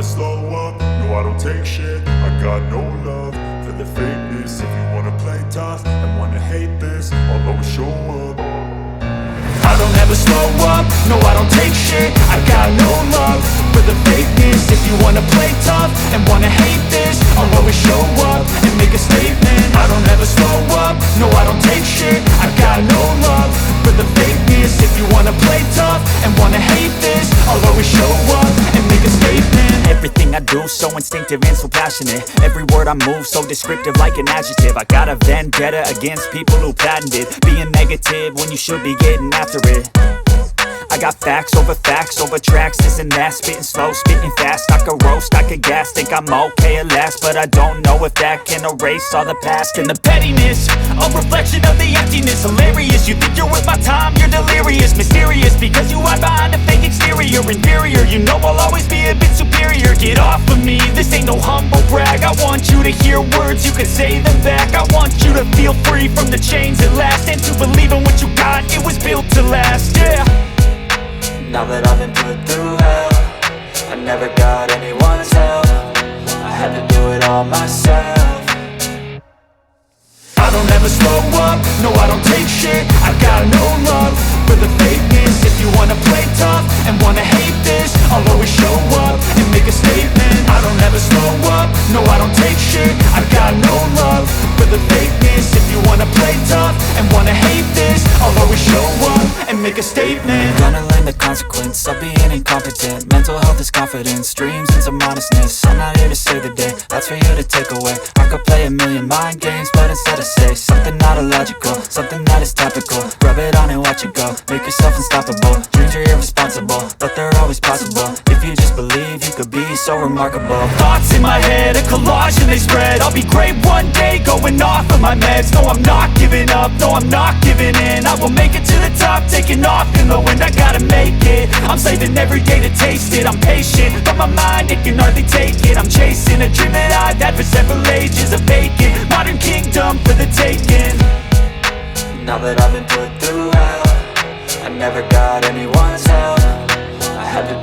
slow up, no I don't take shit. I got no love for the fakeness. If you wanna play tough and wanna hate this, I'll always show up. I don't ever slow up, no I don't take shit. I got no love for the fakeness. If you wanna play tough and wanna hate this, I'll always show up and make a statement. I don't ever slow up, no I don't take shit. I got no love for the fakeness. If you wanna play tough and wanna hate this, I'll always show up and make a statement. Everything I do so instinctive and so passionate. Every word I move so descriptive like an adjective. I got a vendetta against people who patented being negative when you should be getting after it. I got facts over tracks, this and that. Spitting slow, spitting fast, I could roast, I could gas. Think I'm okay at last, but I don't know if that can erase all the past. And the pettiness, a reflection of the emptiness. Hilarious, you think you're worth my time, you're delirious. Mysterious, because you hide behind a fake exterior. Inferior, you know I'll always be a bit superior. Get off of me, this ain't no humble brag. I want you to hear words, you can say them back. I want you to feel free from the chains at last, and to believe in what you got, it was built to last, yeah. Now that I've been put through hell, I never got anyone's help. I had to do it all myself. I don't ever slow up, no I don't take shit. I got no love for the fakeness. If you wanna play tough and wanna hate this, I'll always show up and make a statement. I don't ever slow up, no I don't take shit. I got no love for the fakeness. If you wanna play tough and wanna hate this, I'll always show up and make a statement. Gonna learn the consequence of being incompetent. Mental health is confidence, dreams and some modestness. I'm not here to save the day, that's for you to take away. I could play a million mind games, but instead I say something not illogical, something that is topical. Rub it on and watch it go, make yourself unstoppable. Dreams are irresponsible, but they're always possible. If you just believe, you could be so remarkable. Thoughts in my head, a collage and they spread. I'll be great one day, going off of my meds. No, I'm not giving up, no, I'm not giving in. I will make it to the top, taking off in the wind. I gotta make it, I'm saving every day to taste it. I'm patient, but my mind, it can hardly take it. I'm chasing a dream that I've had for several ages. A vacant, modern kingdom for the taking. Now that I've been put through hell, I never got anyone's help. I had to do